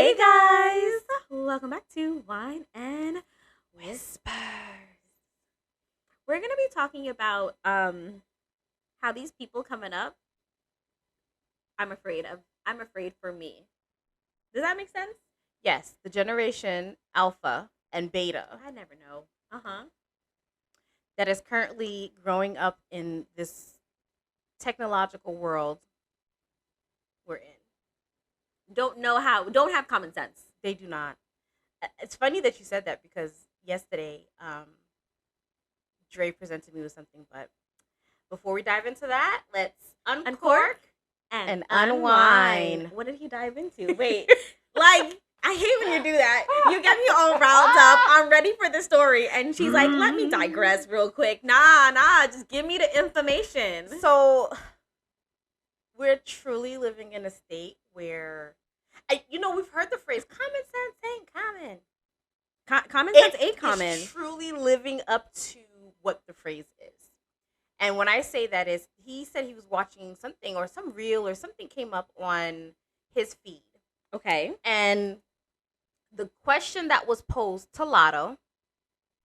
Hey guys! Welcome back to Wine and Whispers. We're gonna be talking about how these people coming up. I'm afraid for me. Does that make sense? Yes, the generation Alpha and Beta I never know. Uh-huh. that is currently growing up in this technological world we're in. Don't have common sense. They do not. It's funny that you said that because yesterday, Dre presented me with something. But before we dive into that, let's uncork and unwind. What did he dive into? Wait, like I hate when you do that. You get me all riled up. I'm ready for the story, and she's like, "Let me digress real quick." Nah, just give me the information. So we're truly living in a state where, we've heard the phrase "common sense ain't common." Common sense ain't common. It's truly living up to what the phrase is. And when I say that is, he said he was watching something or some reel or something came up on his feed. Okay. And the question that was posed to Lotto.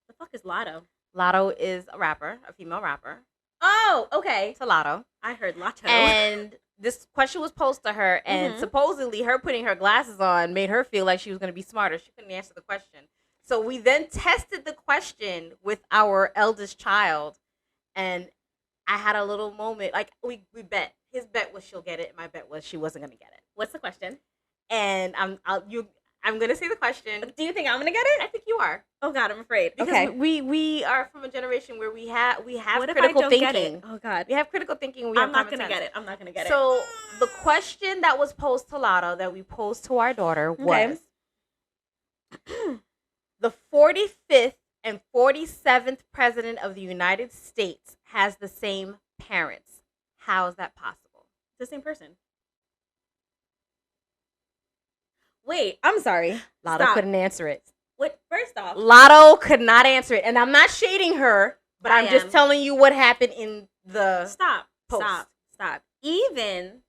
The fuck is Lotto? Lotto is a rapper, a female rapper. Oh, okay. To Lotto. I heard Lotto. And this question was posed to her, and supposedly her putting her glasses on made her feel like she was going to be smarter. She couldn't answer the question. So we then tested the question with our eldest child, and I had a little moment. Like, we bet. His bet was she'll get it, and my bet was she wasn't going to get it. What's the question? And I'm going to say the question. Do you think I'm going to get it? I think you are. Oh God, I'm afraid. Because we are from a generation where we have what critical if I don't thinking. Get it? Oh God, we have critical thinking. I'm not going to get it. I'm not going to get it. So the question that was posed to Lotto that we posed to our daughter was the 45th and 47th president of the United States has the same parents. How is that possible? The same person. Wait, I'm sorry. Lotto couldn't answer it. What? First off, Lotto could not answer it, and I'm not shading her, but I'm just telling you what happened in the post. Stop. Even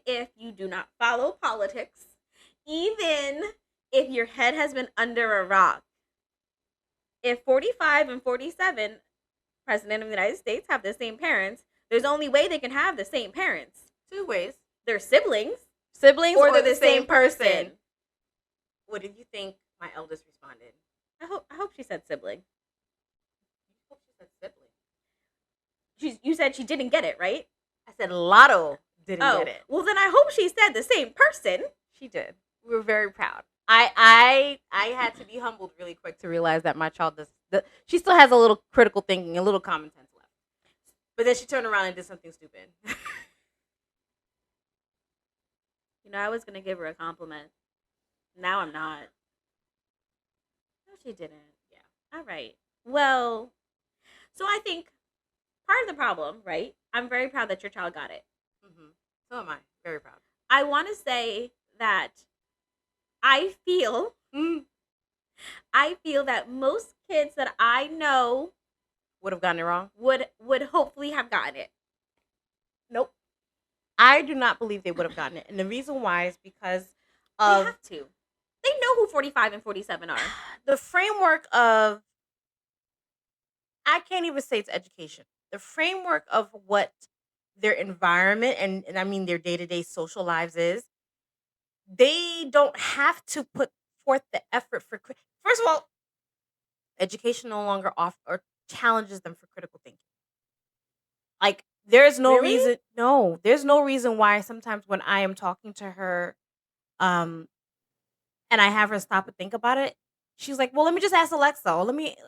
if you do not follow politics, even if your head has been under a rock, if 45 and 47 president of the United States have the same parents, there's only way they can have the same parents. Two ways. They're siblings. Or they're the same person. What did you think my eldest responded? I hope she said sibling. I hope she said sibling. You said she didn't get it, right? I said Lotto didn't get it. Well, then I hope she said the same person. She did. We were very proud. I had to be humbled really quick to realize that my child she still has a little critical thinking, a little common sense left. But then she turned around and did something stupid. I was going to give her a compliment. Now I'm not. No, she didn't. Yeah. All right. Well, so I think part of the problem, right? I'm very proud that your child got it. Mm-hmm. So am I. Very proud. I want to say that I feel that most kids that I know would have gotten it wrong. Would hopefully have gotten it. Nope. I do not believe they would have gotten it. And the reason why is because of... They have to. They know who 45 and 47 are. The framework of... I can't even say it's education. The framework of what their environment and I mean their day-to-day social lives is, they don't have to put forth the effort for... First of all, education no longer challenges them for critical thinking. Like, there's no reason. No, there's no reason why sometimes when I am talking to her, and I have her stop and think about it, she's like, "Well, let me just ask Alexa."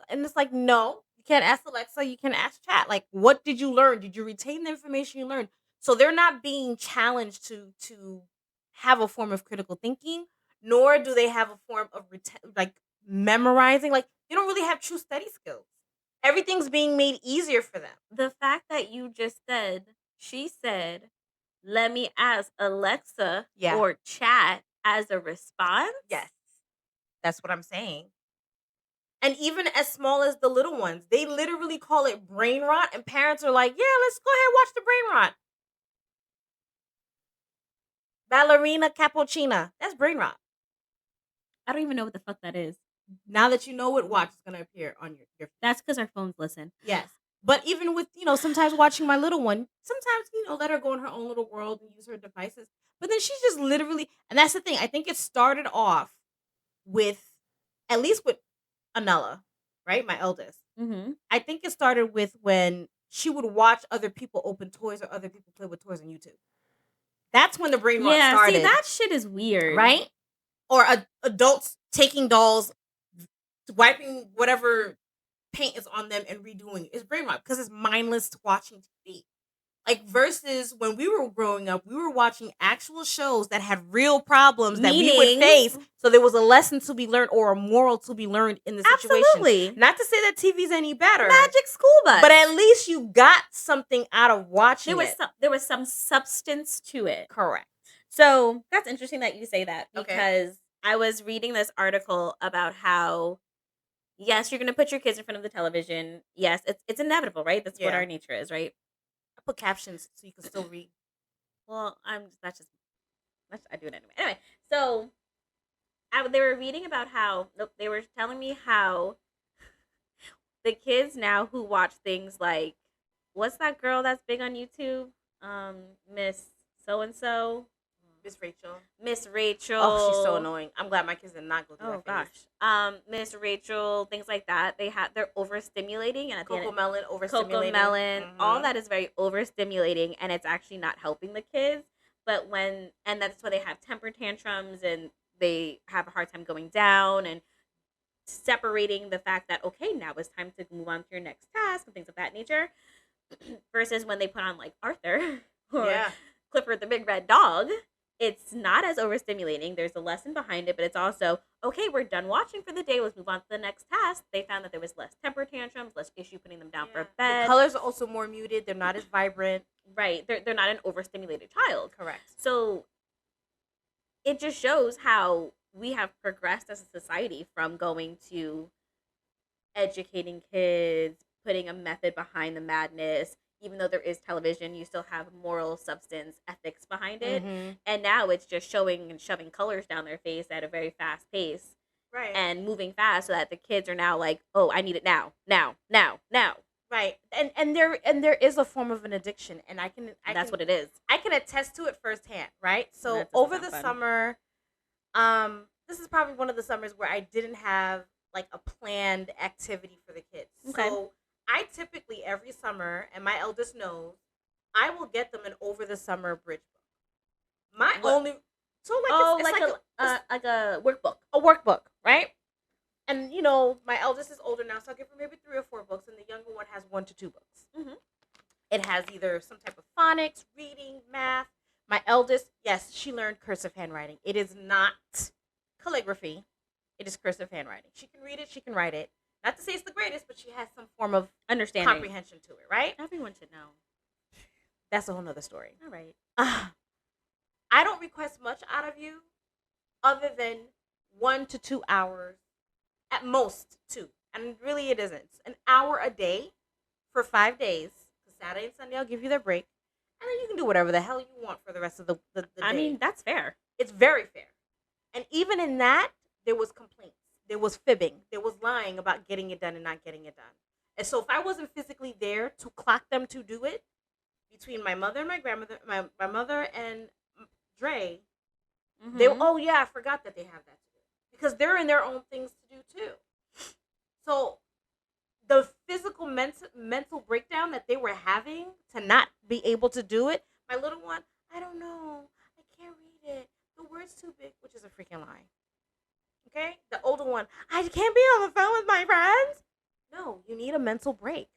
And it's like, no, you can't ask Alexa. You can ask Chat. Like, what did you learn? Did you retain the information you learned? So they're not being challenged to have a form of critical thinking, nor do they have a form of memorizing. Like, they don't really have true study skills. Everything's being made easier for them. The fact that you just said, she said, let me ask Alexa or Chat as a response? Yes. That's what I'm saying. And even as small as the little ones, they literally call it brain rot, and parents are like, yeah, let's go ahead and watch the brain rot. Ballerina cappuccina. That's brain rot. I don't even know what the fuck that is. Now that you know it, watch, it's gonna appear on your That's because our phones listen. Yes. But even with, sometimes watching my little one, sometimes, let her go in her own little world and use her devices. But then she's just literally, and that's the thing. I think it started off with, at least with Anella, right? My eldest. Mm-hmm. I think it started with when she would watch other people open toys or other people play with toys on YouTube. That's when the brain rot started. See, that shit is weird. Right? Or adults taking dolls, wiping whatever paint is on them and redoing it. It's brain rot because it's mindless watching TV. Like versus when we were growing up, we were watching actual shows that had real problems that we would face. So there was a lesson to be learned or a moral to be learned in the situation. Absolutely. Not to say that TV's any better. Magic School Bus. But at least you got something out of watching there was some substance to it. Correct. So that's interesting that you say that because I was reading this article about how yes, you're going to put your kids in front of the television. Yes, it's inevitable, right? That's what our nature is, right? I put captions so you can still read. Well, I do it anyway. Anyway, so they were reading about how they were telling me how the kids now who watch things like what's that girl that's big on YouTube? Miss so and so. Miss Rachel. Oh, she's so annoying. I'm glad my kids did not go through that phase. Gosh. Miss Rachel, things like that. They're overstimulating, and at Coco the end, Melon overstimulating. Coco Melon, all that is very overstimulating, and it's actually not helping the kids. But and that's why they have temper tantrums, and they have a hard time going down and separating the fact that okay, now it's time to move on to your next task and things of that nature. Versus when they put on like Arthur or Clifford the Big Red Dog. It's not as overstimulating. There's a lesson behind it, but it's also, okay, we're done watching for the day. Let's move on to the next task. They found that there was less temper tantrums, less issue putting them down for bed. The colors are also more muted. They're not as vibrant. Right. They're not an overstimulated child. Correct. So it just shows how we have progressed as a society from going to educating kids, putting a method behind the madness. Even though there is television, you still have moral substance, ethics behind it. Mm-hmm. And now it's just showing and shoving colors down their face at a very fast pace. Right. And moving fast so that the kids are now like, oh, I need it now. Right. And there is a form of an addiction. And that's what it is. I can attest to it firsthand, right? So over the summer, this is probably one of the summers where I didn't have like a planned activity for the kids. Okay. So I typically every summer, and my eldest knows, I will get them an over the summer bridge book. Like a workbook. A workbook, right? And my eldest is older now, so I'll give her maybe 3 or 4 books, and the younger one has 1 to 2 books. Mm-hmm. It has either some type of phonics, reading, math. My eldest, yes, she learned cursive handwriting. It is not calligraphy. It is cursive handwriting. She can read it. She can write it. Not to say it's the greatest, but she has some form of understanding, comprehension to it, right? Everyone should know. That's a whole nother story. All right. I don't request much out of you other than 1 to 2 hours, at most 2. And really it isn't. It's an hour a day for 5 days. Saturday and Sunday I'll give you their break. And then you can do whatever the hell you want for the rest of the day. I mean, that's fair. It's very fair. And even in that, there was complaints. There was fibbing. There was lying about getting it done and not getting it done. And so if I wasn't physically there to clock them to do it, between my mother and my grandmother, my mother and Dre, they I forgot that they have that to do. Because they're in their own things to do too. So the physical mental breakdown that they were having to not be able to do it, my little one, I don't know. I can't read it. The word's too big, which is a freaking lie. Okay? The older one, I can't be on the phone with my friends. No, you need a mental break.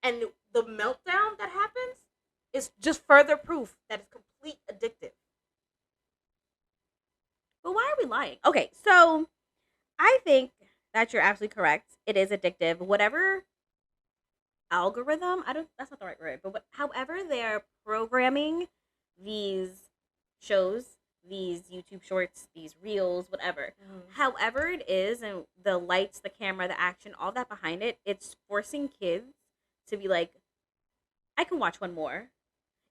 And the meltdown that happens is just further proof that it's complete addictive. But why are we lying? Okay, so I think that you're absolutely correct. It is addictive. Whatever algorithm, that's not the right word, but however they're programming these shows, these YouTube shorts, these reels, whatever. However it is, and the lights, the camera, the action, all that behind it, it's forcing kids to be like, I can watch one more.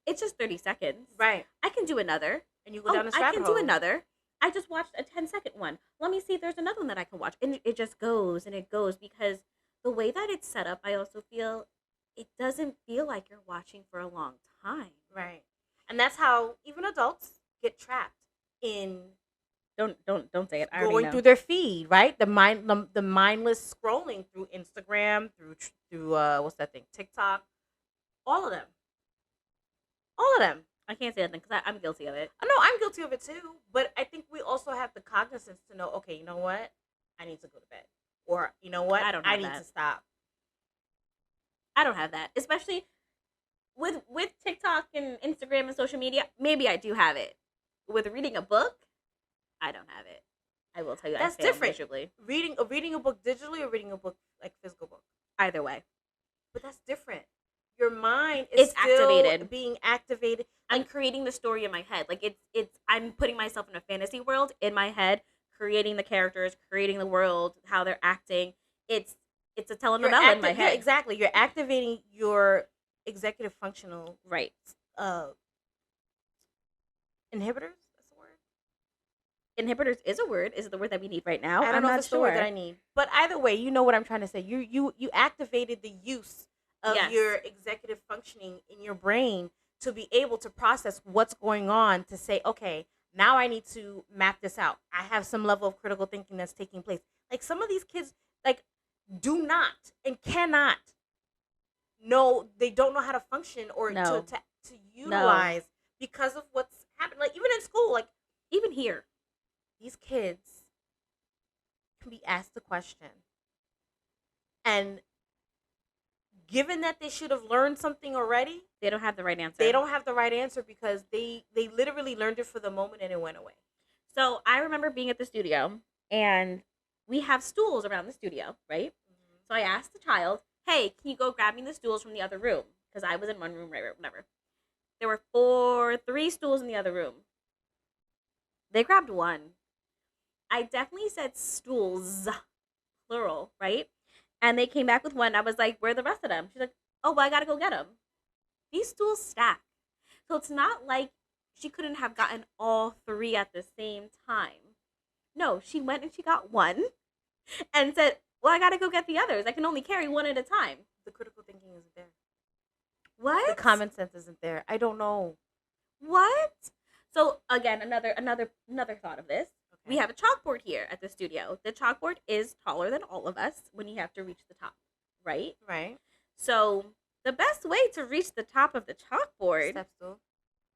It's just 30 seconds. Right. I can do another. And you go down this rabbit hole. I can do another. I just watched a 10-second one. Let me see if there's another one that I can watch. And it just goes and it goes because the way that it's set up, I also feel it doesn't feel like you're watching for a long time. Right. And that's how even adults get trapped in Don't say it. I already going know. through their feed, right? The mindless scrolling through Instagram, through what's that thing? TikTok. All of them. All of them. I can't say that because I'm guilty of it. I know I'm guilty of it too, but I think we also have the cognizance to know, okay, you know what? I need to go to bed. Or, you know what? I need to stop. I don't have that. Especially with TikTok and Instagram and social media. Maybe I do have it. With reading a book, I don't have it. I will tell you, that's I fail different. Miserably. Reading a book digitally or reading a book like physical book. Either way, but that's different. Your mind is still activated, being activated. I'm creating the story in my head. Like it's. I'm putting myself in a fantasy world in my head, creating the characters, creating the world, how they're acting. It's a telenovela in my head. Exactly. You're activating your executive functional inhibitors. Inhibitors is a word. Is it the word that we need right now? I don't know if it's the word that I need. But either way, you know what I'm trying to say. You activated the use of your executive functioning in your brain to be able to process what's going on, to say, okay, now I need to map this out. I have some level of critical thinking that's taking place. Like some of these kids, like, do not and cannot know, they don't know how to function or to utilize because of what's happened. Like even in school, like even here. These kids can be asked a question, and given that they should have learned something already, they don't have the right answer. They don't have the right answer because they literally learned it for the moment and it went away. So I remember being at the studio, and we have stools around the studio, right? Mm-hmm. So I asked the child, hey, can you go grab me the stools from the other room? Because I was in one room, right, whatever. There were 3 stools in the other room. They grabbed one. I definitely said stools, plural, right? And they came back with one. I was like, where are the rest of them? She's like, oh, well, I got to go get them. These stools stack. So it's not like she couldn't have gotten all 3 at the same time. No, she went and she got one and said, well, I got to go get the others. I can only carry one at a time. The critical thinking isn't there. What? The common sense isn't there. I don't know. What? So again, another thought of this. We have a chalkboard here at the studio. The chalkboard is taller than all of us when you have to reach the top, right? Right. So the best way to reach the top of the chalkboard step stool.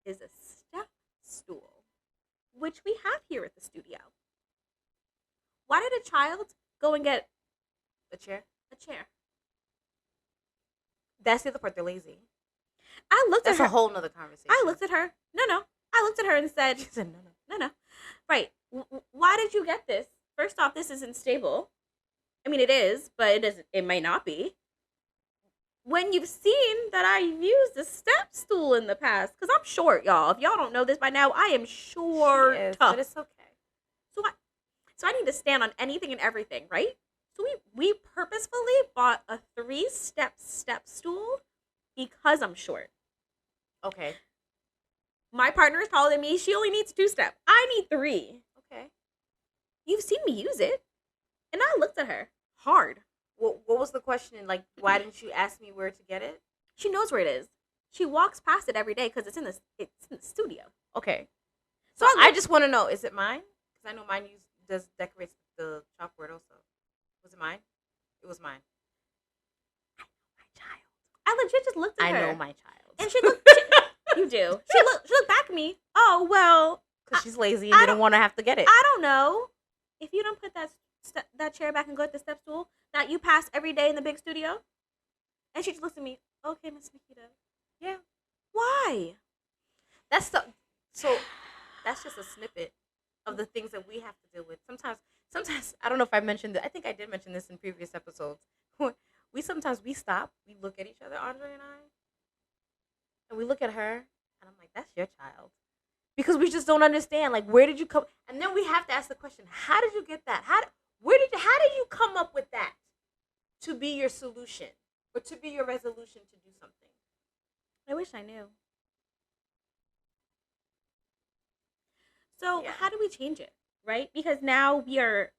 Is a step stool, which we have here at the studio. Why did a child go and get a chair? A chair. That's the other part. They're lazy. That's a whole nother conversation. I looked at her. No. I looked at her and said, she said, no. Right. Why did you get this? First off, this isn't stable. I mean, it is, but it might not be. When you've seen that I've used a step stool in the past, because I'm short, y'all. If y'all don't know this by now, I am short. But it's okay. So I need to stand on anything and everything, right? So we purposefully bought a 3-step step stool because I'm short. Okay. My partner is taller than me. She only needs 2-step. I need 3. Okay. You've seen me use it. And I looked at her hard. What was the question? Like, why didn't you ask me where to get it? She knows where it is. She walks past it every day because it's in the studio. Okay. So I just want to know, is it mine? Because I know mine decorates the chalkboard also. Was it mine? It was mine. I know my child. I legit just looked at her. I know my child. And she looked. You do. She looked back at me. Oh, well. Because she's lazy and didn't want to have to get it. I don't know. If you don't put that chair back and go at the step stool that you pass every day in the big studio. And she just looks at me. Okay, Miss Nikita. Yeah. Why? So that's just a snippet of the things that we have to deal with. Sometimes I don't know if I mentioned it. I think I did mention this in previous episodes. We stop, we look at each other, Andre and I, and we look at her, and I'm like, that's your child. Because we just don't understand, like, where did you come? And then we have to ask the question, how did you get that? How did you come up with that to be your solution or to be your resolution to do something? I wish I knew. So Yeah. how do we change it, right? Because now we are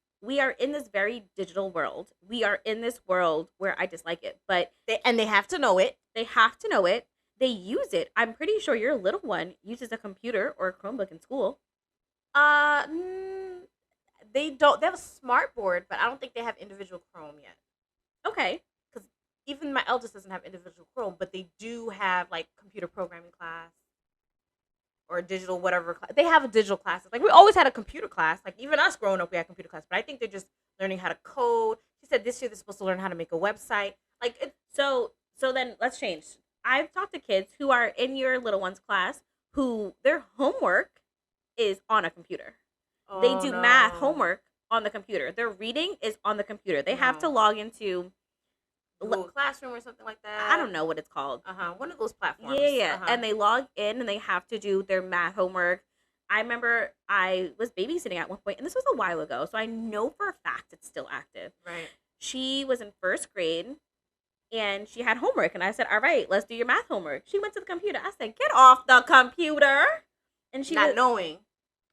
in this very digital world. We are in this world where I dislike it, but They have to know it. they have to know it. They use it. I'm pretty sure your little one uses a computer or a Chromebook in school. Uh, mm, they don't. They have a smart board, but I don't think they have individual Chrome yet. Okay. Because even my eldest doesn't have individual Chrome, but they do have like computer programming class or digital whatever class. They have a digital classes. Like we always had a computer class. Like even us growing up, we had computer class. But I think they're just learning how to code. She said this year they're supposed to learn how to make a website. Like it. So then let's change. I've talked to kids who are in your little one's class who their homework is on a computer. They do math homework on the computer. Their reading is on the computer. They have to log into Google Classroom or something like that. I don't know what it's called. One of those platforms. Yeah. And they log in and they have to do their math homework. I remember I was babysitting at one point, and this was a while ago, so I know for a fact it's still active. Right. She was in first grade, and she had homework, and I said, all right, let's do your math homework. She went to the computer. I said, get off the computer. And she not knowing.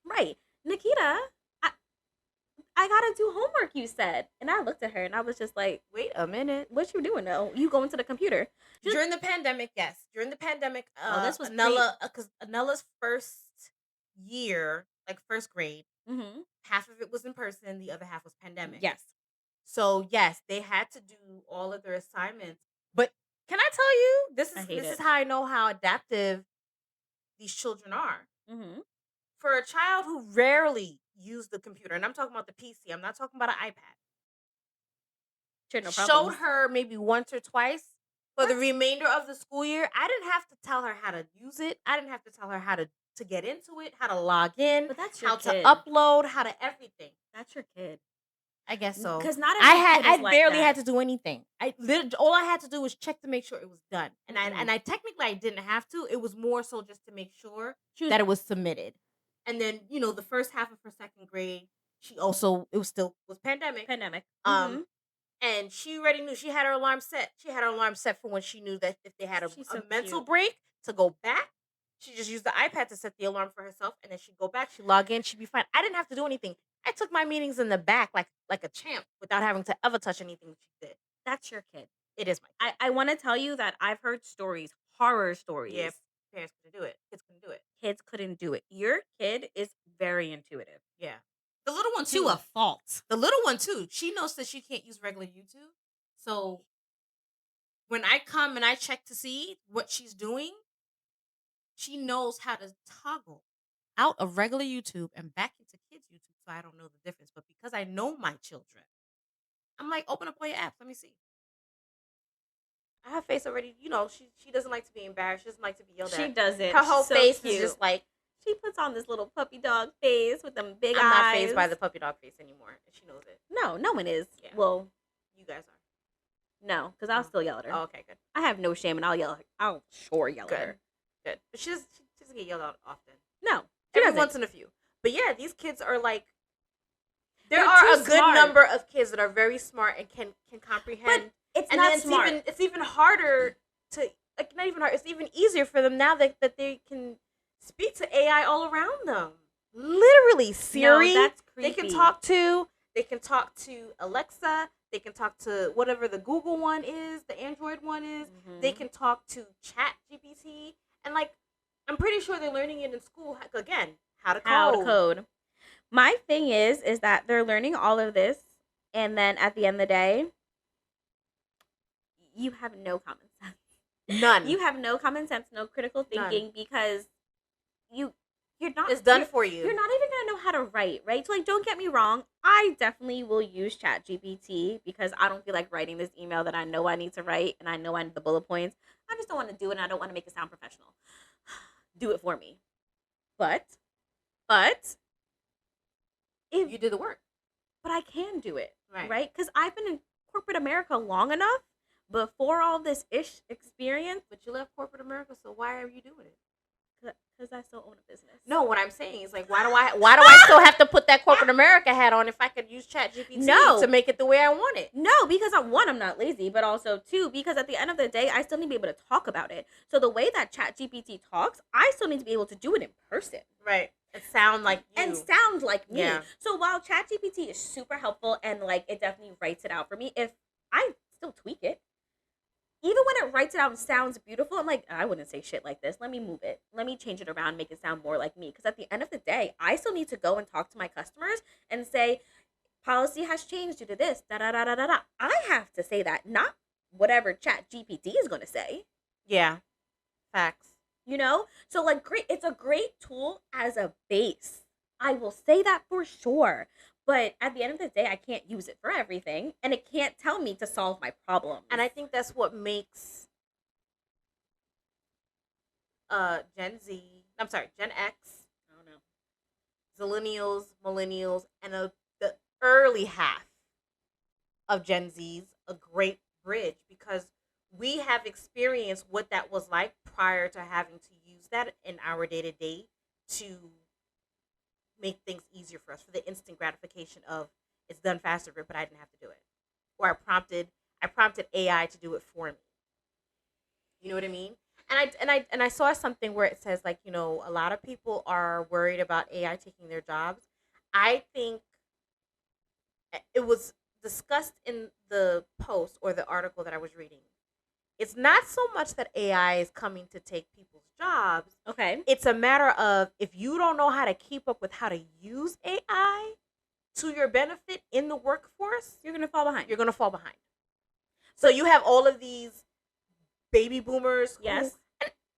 Right. Nikita, I gotta do homework, you said. And I looked at her and I was just like, wait a minute. What you doing though? You going to the computer. During the pandemic, yes. During the pandemic, this was because Anella's first year, like first grade, half of it was in person, the other half was pandemic. Yes. So yes, they had to do all of their assignments. But can I tell you, this is how I know how adaptive these children are. For a child who rarely used the computer, and I'm talking about the PC, I'm not talking about an iPad. Sure, no showed her maybe once or twice for the remainder of the school year. I didn't have to tell her how to use it. I didn't have to tell her how to get into it, how to log in, but that's your how kid. to upload, how to everything. That's your kid. I guess so. Because not I barely had to do anything. All I had to do was check to make sure it was done, and I technically I didn't have to. It was more so just to make sure that it was submitted. And then the first half of her second grade, it was pandemic. And she already knew she had her alarm set. She had her alarm set for when she knew that if they had a mental break to go back, she just used the iPad to set the alarm for herself, and then she'd go back, she'd log in, she'd be fine. I didn't have to do anything. I took my meetings in the back like a champ without having to ever touch anything that she did. That's your kid. It is my kid. I want to tell you that I've heard stories, horror stories. Yeah, parents couldn't do it. Kids couldn't do it. Kids couldn't do it. Your kid is very intuitive. Yeah. The little one too. To a fault. The little one too. She knows that she can't use regular YouTube. So when I come and I check to see what she's doing, she knows how to toggle out of regular YouTube and back into kids YouTube. So I don't know the difference. But because I know my children, I'm like, open up all your apps. Let me see. Her face already, she doesn't like to be embarrassed. She doesn't like to be yelled at. She doesn't. Her whole face cute. is just like, she puts on this little puppy dog face with them big eyes. I'm not fazed by the puppy dog face anymore. And she knows it. No one is. Yeah. Well, you guys are. No, because I'll still yell at her. Oh, okay, good. I have no shame, and I'll yell at her. Good. But she doesn't get yelled at often. No. Every once in a few. But yeah, these kids are like, there They're are too a good smart. number of kids that are very smart and can comprehend. But it's not smart. It's even harder to, not even hard, it's even easier for them now that they can speak to AI all around them. Literally, Siri. No, that's creepy. They can talk to Alexa. They can talk to whatever the Google one is, the Android one is. They can talk to Chat GPT. And I'm pretty sure they're learning it in school. Again, how to code. My thing is that they're learning all of this, and then at the end of the day, you have no common sense. None. You have no common sense, no critical thinking, because you're not. It's done for you. You're not even gonna know how to write, right? So don't get me wrong. I definitely will use Chat GPT because I don't feel like writing this email that I know I need to write, and I know I need the bullet points. I just don't want to do it, and I don't want to make it sound professional. Do it for me. But if you did the work. But I can do it, right? Because I've been in corporate America long enough before all this experience. But you left corporate America, so why are you doing it? Because I still own a business. No, what I'm saying is why do I still have to put that corporate America hat on if I could use Chat GPT to make it the way I want it? No, because I'm not lazy, but also two, because at the end of the day, I still need to be able to talk about it. So the way that Chat GPT talks, I still need to be able to do it in person. Right. and sound like you. And sound like me. Yeah. So while ChatGPT is super helpful and like it definitely writes it out for me, if I still tweak it, even when it writes it out and sounds beautiful, I'm like, I wouldn't say shit like this. Let me move it. Let me change it around, make it sound more like me. Because at the end of the day, I still need to go and talk to my customers and say, policy has changed due to this. Da da da da da da. I have to say that, not whatever Chat GPT is going to say. Yeah, facts. You know, so like, great. It's a great tool as a base. I will say that for sure. But at the end of the day, I can't use it for everything, and it can't tell me to solve my problems. And I think that's what makes Gen X, I don't know. Zillennials, millennials, and the early half of Gen Z's a great bridge, because we have experienced what that was like prior to having to use that in our day-to-day to make things easier for us, for the instant gratification of it's done faster, but I didn't have to do it. Or I prompted AI to do it for me. You know what I mean? And I saw something where it says, like, a lot of people are worried about AI taking their jobs. I think it was discussed in the post or the article that I was reading. It's not so much that AI is coming to take people's jobs. Okay. It's a matter of, if you don't know how to keep up with how to use AI to your benefit in the workforce, You're going to fall behind. you're going to fall behind. So you have all of these baby boomers. Yes.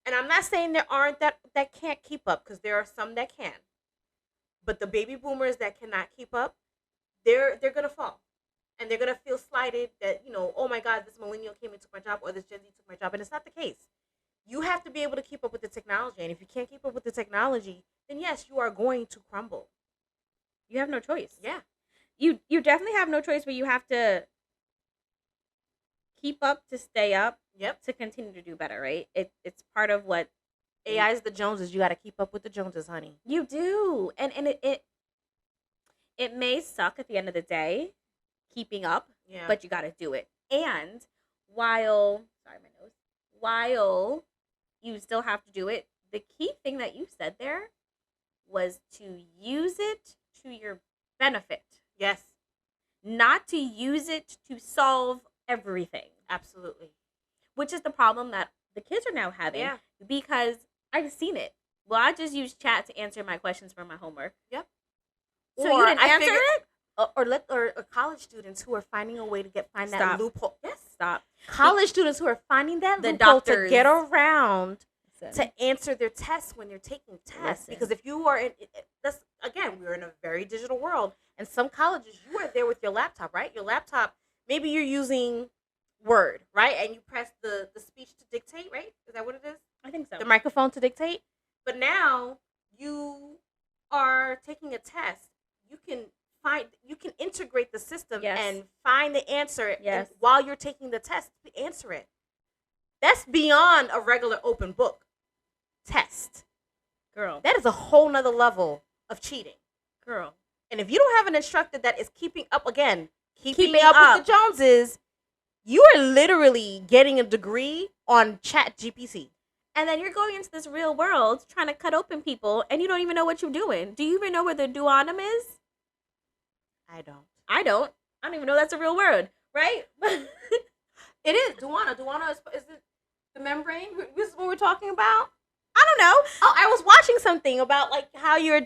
And I'm not saying there aren't that can't keep up, because there are some that can. But the baby boomers that cannot keep up, they're going to fall. And they're going to feel slighted that, oh my God, this millennial came and took my job, or this Gen Z took my job. And it's not the case. You have to be able to keep up with the technology. And if you can't keep up with the technology, then yes, you are going to crumble. You have no choice. Yeah. You definitely have no choice, but you have to keep up to stay up. Yep. To continue to do better, right? It's part of what AI is the Joneses. You got to keep up with the Joneses, honey. You do. And it may suck at the end of the day, keeping up, Yeah. but you got to do it. And while you still have to do it, the key thing that you said there was to use it to your benefit. Yes. Not to use it to solve everything. Absolutely. Which is the problem that the kids are now having. Yeah. Because I've seen it. Well, I just use chat to answer my questions for my homework. Yep. So you didn't answer it? Or college students who are finding a way to find that loophole. Yes. Stop. College students who are finding that The loophole doctors. to get around Listen. to answer their tests when they're taking tests. Listen. Because if you are that's, again, we're in a very digital world, and some colleges, you are there with your laptop, right? Your laptop, maybe you're using Word, right? And you press the speech to dictate, right? Is that what it is? I think so. The microphone to dictate. But now you are taking a test. You can integrate the system and find the answer while you're taking the test to answer it. That's beyond a regular open book test. Girl. That is a whole nother level of cheating. Girl. And if you don't have an instructor that is keeping up with the Joneses, you are literally getting a degree on Chat GPT. And then you're going into this real world trying to cut open people, and you don't even know what you're doing. Do you even know where the duodenum is? I don't. I don't even know that's a real word, right? It is. Duodenum. Duodenum is it the membrane? This is what we're talking about? I don't know. Oh, I was watching something about like how you're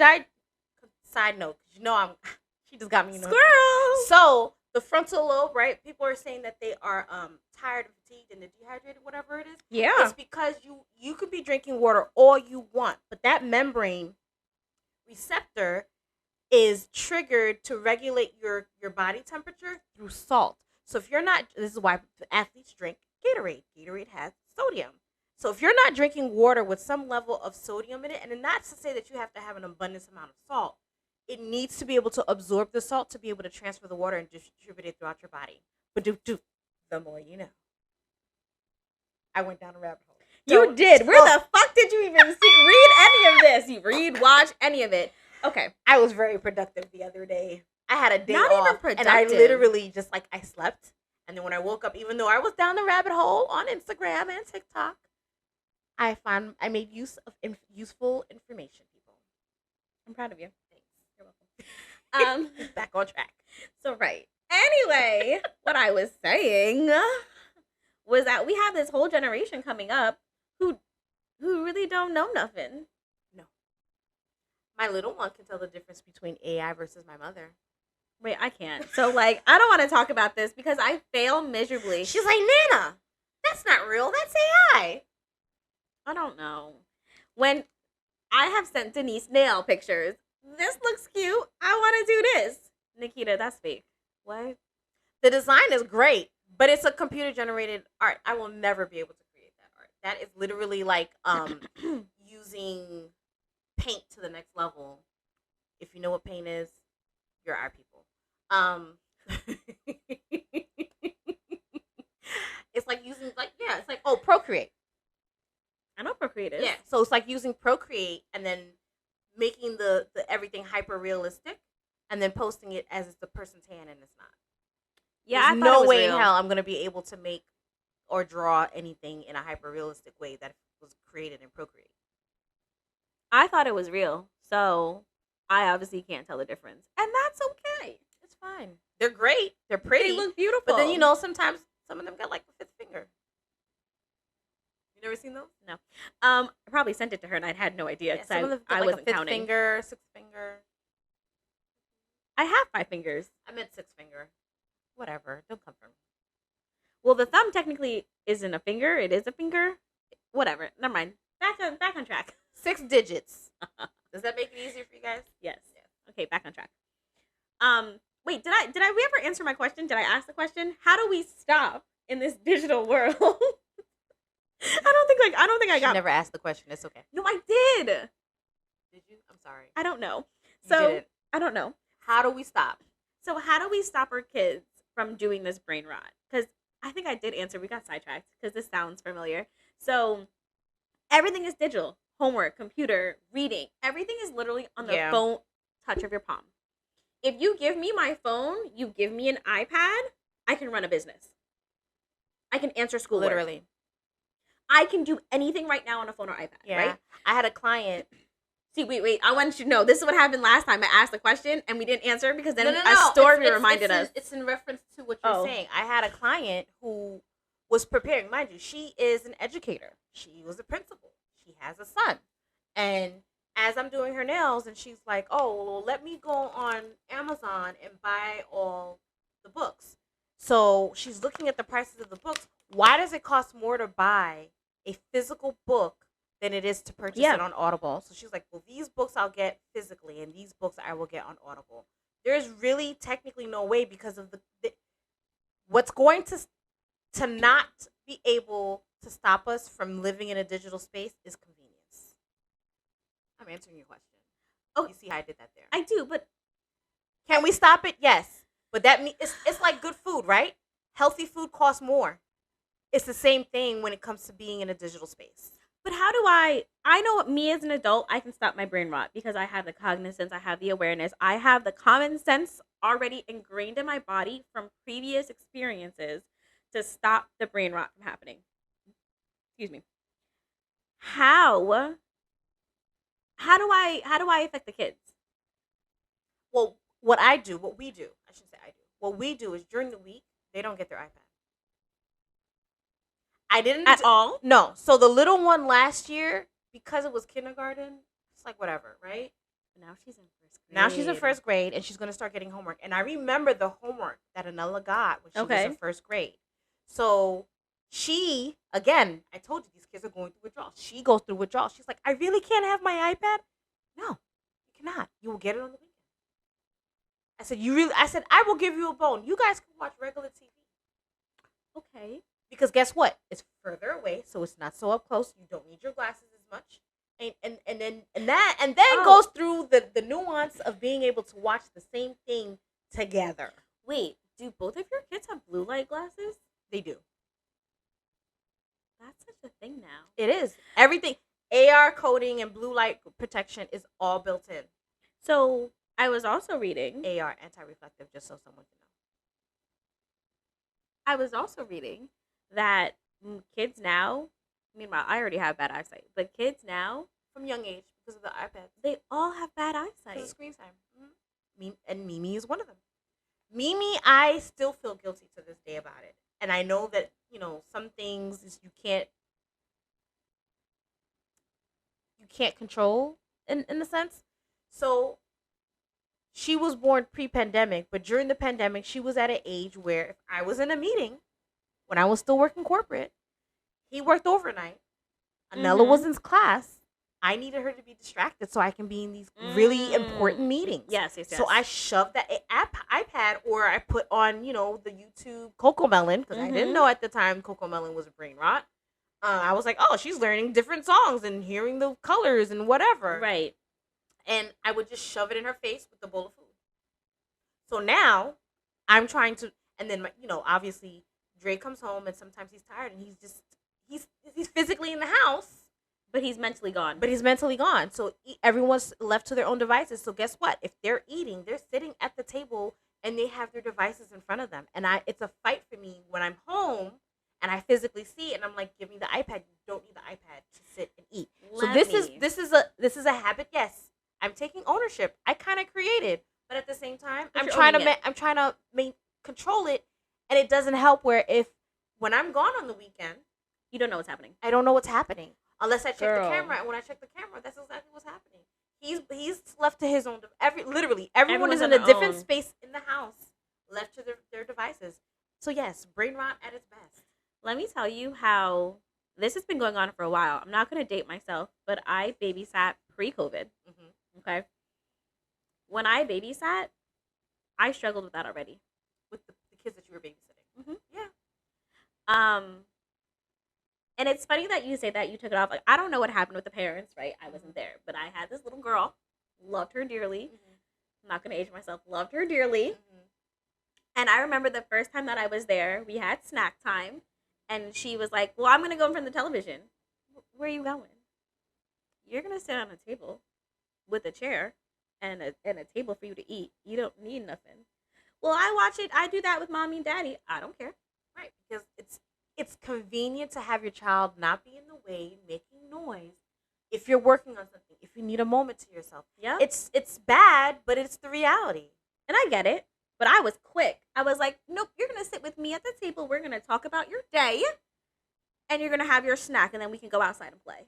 Side note, because she just got me. Squirrel. So the frontal lobe, right? People are saying that they are tired and fatigued and dehydrated, whatever it is. Yeah. It's because you could be drinking water all you want, but that membrane receptor is triggered to regulate your body temperature through salt. So if you're not, this is why athletes drink Gatorade. Gatorade has sodium. So if you're not drinking water with some level of sodium in it, and not to say that you have to have an abundance amount of salt, it needs to be able to absorb the salt to be able to transfer the water and distribute it throughout your body. But the more you know. I went down a rabbit hole. You did. Where the fuck did you even read any of this? You read, watch any of it. Okay. I was very productive the other day. I had a day Not off, even productive. and I literally just I slept. And then when I woke up, even though I was down the rabbit hole on Instagram and TikTok, I made use of useful information, people. I'm proud of you. Thanks. You're welcome. Back on track. So right. Anyway, what I was saying was that we have this whole generation coming up who really don't know nothing. No. My little one can tell the difference between AI versus my mother. Wait, I can't. So like, I don't want to talk about this because I fail miserably. She's like, Nana, that's not real. That's AI. I don't know. When I have sent Denise nail pictures, this looks cute. I want to do this. Nikita, that's fake. What? The design is great, but it's a computer generated art. I will never be able to create that art. That is literally like using paint to the next level. If you know what paint is, you're our people. It's like using it's like Procreate. I know Procreate is. Yeah, so it's like using Procreate and then making the everything hyper realistic and then posting it as it's the person's hand and it's not. Yeah, there's no way in hell I'm gonna be able to make or draw anything in a hyper realistic way that was created in Procreate. I thought it was real, so I obviously can't tell the difference, and that's okay. It's fine. They're great. They're pretty. They look beautiful. But then sometimes some of them got like the fifth finger. You never seen those? No. I probably sent it to her, and I had no idea because I like wasn't a fifth counting. Finger, sixth finger. I have 5 fingers. I meant sixth finger. Whatever. Don't come for me. Well, the thumb technically isn't a finger. It is a finger. Whatever. Never mind. Back on track. 6 digits. Does that make it easier for you guys? Yes. Yeah. Okay, back on track. Wait, did we ever answer my question? Did I ask the question? How do we stop in this digital world? I don't think I got. Never asked the question. It's okay. No, I did. Did you? I'm sorry. I don't know. You So didn't. I don't know. How do we stop? So how do we stop our kids from doing this brain rot? Because I think I did answer. We got sidetracked because this sounds familiar. So everything is digital. Homework, computer, reading. Everything is literally on the phone touch of your palm. If you give me my phone, you give me an iPad, I can run a business. I can answer schoolwork. Literally. I can do anything right now on a phone or iPad, right? I had a client. See, wait. I want you to know. This is what happened last time. I asked a question and we didn't answer because then No. a story reminded us. It's in reference to what you're saying. I had a client who was preparing. Mind you, she is an educator. She was a principal. She has a son. And as I'm doing her nails, and she's like, oh, well, let me go on Amazon and buy all the books. So she's looking at the prices of the books. Why does it cost more to buy a physical book than it is to purchase it on Audible? So she's like, well, these books I'll get physically, and these books I will get on Audible. There's really technically no way because of the what's going to not be able to stop us from living in a digital space is convenience. I'm answering your question. Oh, you see how I did that there? I do, but can we stop it? Yes, but that means it's like good food, right? Healthy food costs more. It's the same thing when it comes to being in a digital space. But how do I know me as an adult, I can stop my brain rot because I have the cognizance, I have the awareness, I have the common sense already ingrained in my body from previous experiences to stop the brain rot from happening. Excuse me. How do I affect the kids? Well, what we do, I should say I do. What we do is during the week, they don't get their iPad. I didn't at all. No. So the little one last year, because it was kindergarten, it's like whatever, right? Now she's in first grade. Now she's in first grade, and she's going to start getting homework. And I remember the homework that Anella got when she was in first grade. So she, again, I told you these kids are going through withdrawals. She goes through withdrawals. She's like, I really can't have my iPad? No, you cannot. You will get it on the weekend. I said, I will give you a bone. You guys can watch regular TV. Okay. Because guess what? It's further away, so it's not so up close. You don't need your glasses as much. And then goes through the nuance of being able to watch the same thing together. Wait, do both of your kids have blue light glasses? They do. That's such a thing now. It is. Everything, AR coding and blue light protection is all built in. So I was also reading AR, anti-reflective, just so someone can know. I was also reading that kids now, meanwhile, I already have bad eyesight, but kids now, from young age, because of the iPads. They all have bad Because eyesight. of screen time. And Mimi is one of them. Mimi, I still feel guilty to this day about it. And I know that, some things you can't control in a sense. So she was born pre-pandemic, but during the pandemic, she was at an age where if I was in a meeting when I was still working corporate, he worked overnight. Anella was in class. I needed her to be distracted so I can be in these really important meetings. Yes. So I shoved that iPad, or I put on, the YouTube Coco Melon, because I didn't know at the time Coco Melon was a brain rot. I was like, oh, she's learning different songs and hearing the colors and whatever. Right. And I would just shove it in her face with the bowl of food. So now I'm trying to, and then, obviously Dre comes home and sometimes he's tired and he's physically in the house. But he's mentally gone. So everyone's left to their own devices. So guess what? If they're eating, they're sitting at the table and they have their devices in front of them. And it's a fight for me when I'm home and I physically see it and I'm like, give me the iPad. You don't need the iPad to sit and eat. This is a habit. Yes, I'm taking ownership. I kind of created, but at the same time, I'm trying to control it, and it doesn't help. When I'm gone on the weekend, you don't know what's happening. I don't know what's happening. Unless I check the camera, and when I check the camera, that's exactly what's happening. He's left to his own. Everyone Everyone's is in on a their different own. space in the house, left to their devices. So yes, brain rot at its best. Let me tell you how this has been going on for a while. I'm not going to date myself, but I babysat pre-COVID. Okay. When I babysat, I struggled with that already. With the kids that you were babysitting. Yeah. And it's funny that you say that you took it off. Like, I don't know what happened with the parents, right? I wasn't there. But I had this little girl, loved her dearly. I'm not going to age myself, loved her dearly. And I remember the first time that I was there, we had snack time. And she was like, well, I'm going to go in front of the television. Where are you going? You're going to sit on a table with a chair and a table for you to eat. You don't need nothing. Well, I watch it. I do that with mommy and daddy. I don't care. Right, because it's convenient to have your child not be in the way, making noise. If you're working on something, if you need a moment to yourself, Yeah, it's bad, but it's the reality. And I get it, but I was quick. I was like, nope, you're gonna sit with me at the table. We're gonna talk about your day, and you're gonna have your snack, and then we can go outside and play.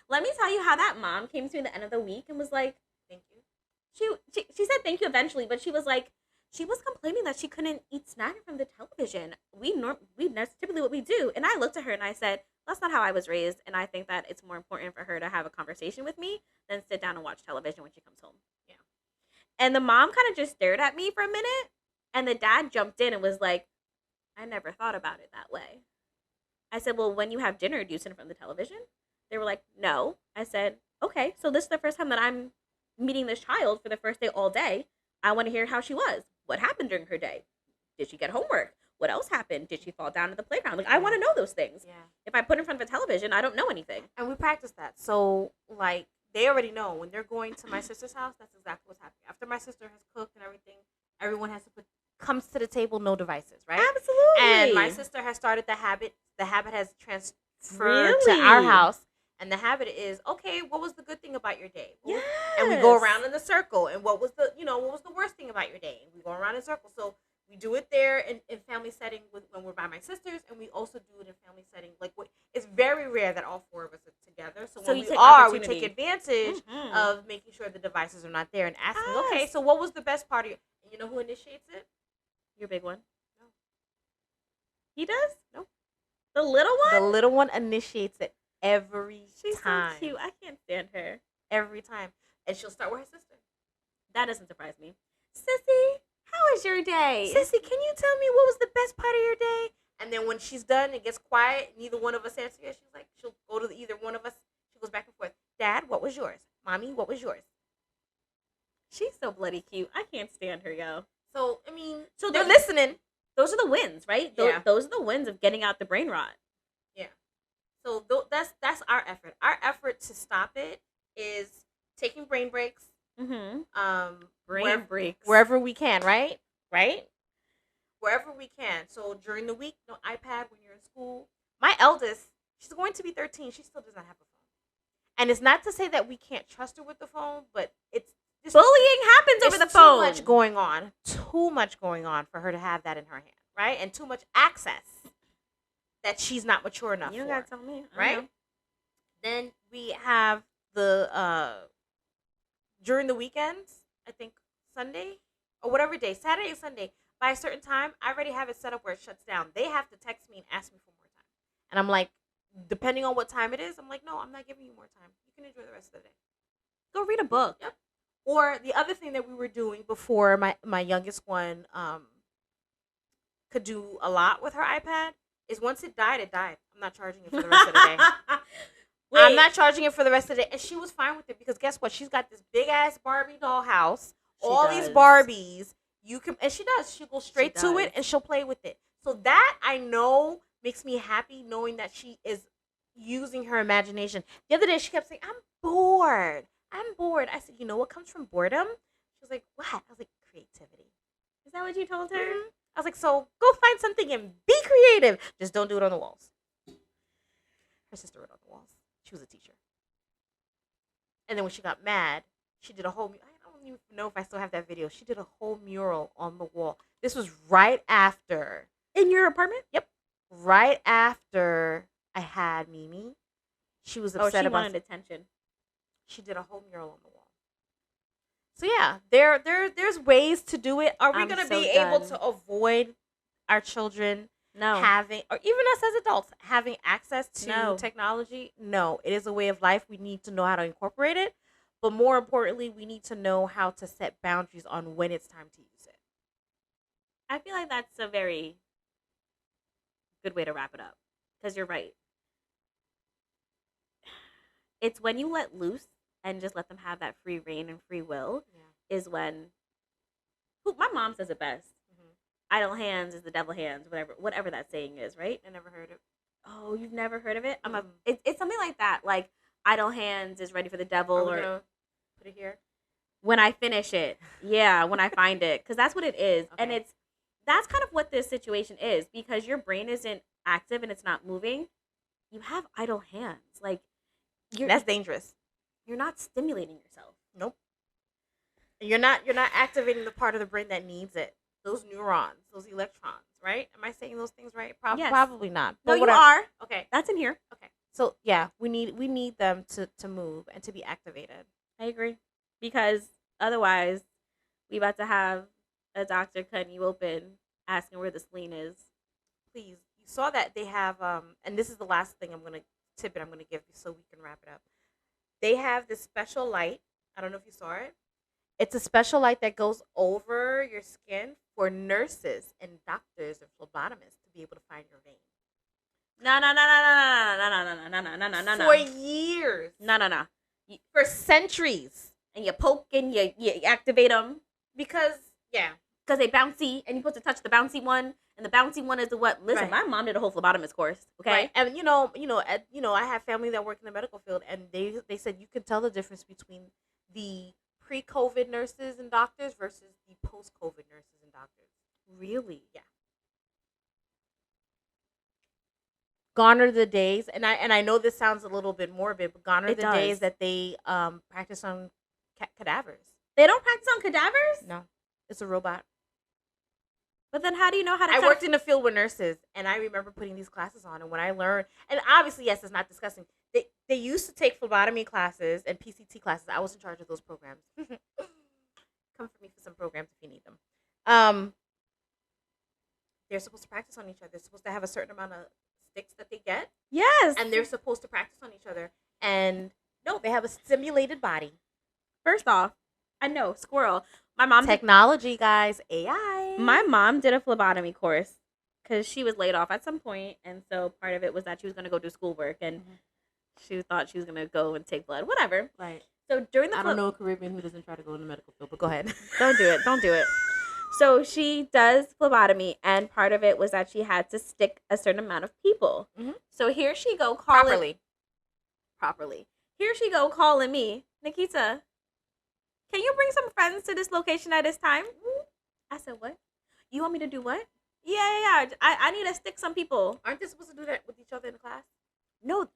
Let me tell you how that mom came to me at the end of the week and was like, thank you. She said thank you eventually, but she was like, she was complaining that she couldn't eat snacking from the television. That's typically what we do. And I looked at her and I said, that's not how I was raised. And I think that it's more important for her to have a conversation with me than sit down and watch television when she comes home. Yeah. And the mom kind of just stared at me for a minute. And the dad jumped in and was like, I never thought about it that way. I said, well, when you have dinner, do you sit in front of the television? They were like, no. I said, okay, so this is the first time that I'm meeting this child for the first day all day. I want to hear how she was. What happened during her day? Did she get homework? What else happened? Did she fall down at the playground? Like, I want to know those things. Yeah. If I put her in front of a television, I don't know anything. And we practice that. So, like, they already know when they're going to my sister's house, that's exactly what's happening. After my sister has cooked and everything, everyone comes to the table, no devices, right? Absolutely. And my sister has started the habit. The habit has transferred to our house. And the habit is, okay, what was the good thing about your day? Yes. And we go around in the circle. And what was the worst thing about your day? And we go around in circles. So we do it there in family setting when we're by my sisters. And we also do it in family setting. It's very rare that all four of us are together. So when we take advantage of making sure the devices are not there and asking, okay, so what was the best part of you? And you know who initiates it? Your big one. No. He does? No. The little one? The little one initiates it. Every time. She's so cute. I can't stand her. Every time. And she'll start with her sister. That doesn't surprise me. Sissy, how was your day? Sissy, can you tell me what was the best part of your day? And then when she's done, it gets quiet. Neither one of us answers. She'll go to either one of us. She goes back and forth. Dad, what was yours? Mommy, what was yours? She's so bloody cute. I can't stand her, yo. So, they're listening. Those are the wins, right? Those are the wins of getting out the brain rot. Yeah. So that's our effort. Our effort to stop it is taking brain breaks. Brain breaks wherever we can, right? Wherever we can. So during the week, no iPad when you're in school. My eldest, she's going to be 13. She still does not have a phone. And it's not to say that we can't trust her with the phone, but it's just Bullying happens over the too phone. much going on. Too much going on for her to have that in her hand, right? And too much access that she's not mature enough You don't for. gotta tell me, Right? Then we have the during the weekends, I think Sunday or whatever day, Saturday and Sunday, by a certain time, I already have it set up where it shuts down. They have to text me and ask me for more time. And I'm like, depending on what time it is, I'm like, no, I'm not giving you more time. You can enjoy the rest of the day. Go read a book. Yep. Or the other thing that we were doing before my youngest one could do a lot with her iPad is once it died, it died. I'm not charging it for the rest of the day. I'm not charging it for the rest of the day. And she was fine with it because guess what? She's got this big ass Barbie doll house. These Barbies. And she does. She'll go straight to it and she'll play with it. So that I know makes me happy knowing that she is using her imagination. The other day she kept saying, I'm bored. I said, you know what comes from boredom? She was like, what? I was like, creativity. Is that what you told her? Mm-hmm. I was like, so go find something and be creative. Just don't do it on the walls. Her sister wrote on the walls. She was a teacher. And then when she got mad, she did a whole, I don't even know if I still have that video. She did a whole mural on the wall. This was right after. In your apartment? Yep. Right after I had Mimi. She was upset about wanted attention. She did a whole mural on the wall. So yeah, there's ways to do it. Are we going to be able to avoid our children having, or even us as adults, having access to technology? No, it is a way of life. We need to know how to incorporate it. But more importantly, we need to know how to set boundaries on when it's time to use it. I feel like that's a very good way to wrap it up. Because you're right. It's when you let loose and just let them have that free reign and free will is when my mom says it best. Mm-hmm. Idle hands is the devil hands, whatever that saying is, right? I never heard it. Oh, you've never heard of it? It's something like that. Like idle hands is ready for the devil. Or put it here when I finish it. Yeah, when I find it, because that's what it is. Okay. And that's kind of what this situation is, because your brain isn't active and it's not moving. You have idle hands. Like that's dangerous. You're not stimulating yourself. Nope. You're not activating the part of the brain that needs it. Those neurons, those electrons, right? Am I saying those things right? Yes. Probably not. But no, you are. Okay. That's in here. Okay. So yeah, we need them to move and to be activated. I agree. Because otherwise we about to have a doctor cutting you open asking where the spleen is. Please. You saw that they have and this is the last thing I'm gonna give you so we can wrap it up. They have this special light. I don't know if you saw it. It's a special light that goes over your skin for nurses and doctors and phlebotomists to be able to find your vein. No. For years. No. For centuries. And you poke and you activate them. Because they bouncy and you're supposed to touch the bouncy one. And the bouncy one is the what? Listen, my mom did a whole phlebotomist course. Okay. Right. And I have family that work in the medical field, and they said you can tell the difference between the pre-COVID nurses and doctors versus the post-COVID nurses and doctors. Really? Yeah. Gone are the days, and I know this sounds a little bit morbid, but gone are the days that they practice on cadavers. They don't practice on cadavers? No, it's a robot. But then how do you know how to... I worked in the field with nurses, and I remember putting these classes on, and when I learned... And obviously, yes, it's not disgusting. They used to take phlebotomy classes and PCT classes. I was in charge of those programs. Come for me for some programs if you need them. They're supposed to practice on each other. They're supposed to have a certain amount of sticks that they get. Yes. And they're supposed to practice on each other. And no, they have a simulated body. First off, I know, squirrel. My mom technology, guys, AI. My mom did a phlebotomy course because she was laid off at some point, and so part of it was that she was going to go do schoolwork, and she thought she was going to go and take blood, whatever. Right. So during the I don't know a Caribbean who doesn't try to go in the medical field, but go ahead. Don't do it. So she does phlebotomy, and part of it was that she had to stick a certain amount of people. Mm-hmm. So here she go calling properly. Here she go calling me, Nikita. Can you bring some friends to this location at this time? I said, what? You want me to do what? Yeah. I need to stick some people. Aren't they supposed to do that with each other in the class? No.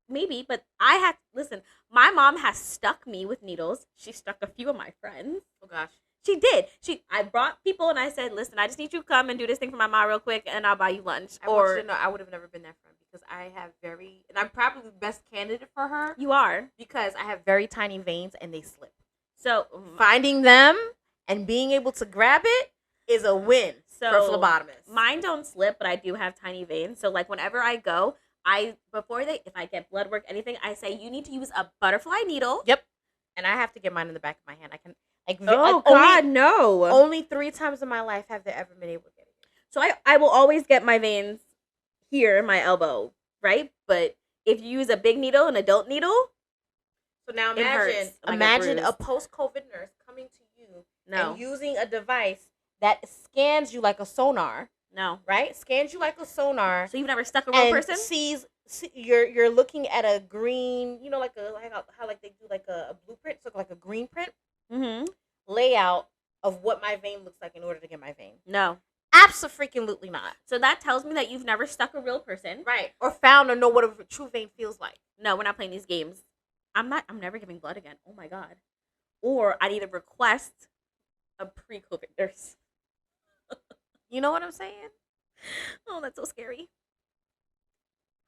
maybe, but I had listen. My mom has stuck me with needles. She stuck a few of my friends. Oh gosh. She did. I brought people and I said, "Listen, I just need you to come and do this thing for my mom real quick, and I'll buy you lunch." I want you to know I would have never been that friend because I have and I'm probably the best candidate for her. You are, because I have very tiny veins and they slip. So finding them and being able to grab it is a win for phlebotomists. Mine don't slip, but I do have tiny veins. So like whenever I go, if I get blood work, anything, I say you need to use a butterfly needle. Yep. And I have to get mine in the back of my hand. I can no. Only 3 times in my life have they ever been able to get it. So I will always get my veins here in my elbow, right? But if you use a big needle, an adult needle, so now imagine a post-COVID nurse coming to you and using a device that scans you like a sonar. No. Right? Scans you like a sonar. So you've never stuck a real person? You're looking at a green, like how like they do like a blueprint, so like a green print layout of what my vein looks like in order to get my vein. No. Abso-freaking-lutely not. So that tells me that you've never stuck a real person. Right. Or found or know what a true vein feels like. No, we're not playing these games. I'm never giving blood again. Oh my God. Or I need to request a pre-COVID nurse. You know what I'm saying? Oh, that's so scary.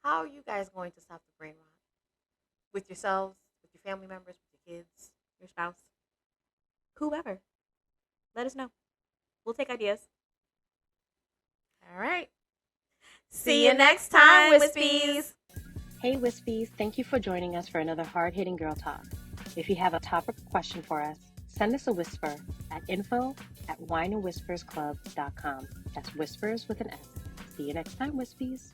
How are you guys going to stop the brain rot? With yourselves, with your family members, with your kids, your spouse? Whoever. Let us know. We'll take ideas. All right. See you next time, Wispies. Hey, Wispies. Thank you for joining us for another hard-hitting girl talk. If you have a topic question for us, send us a whisper at info@wineandwhispersclub.com. That's whispers with an S. See you next time, Wispies.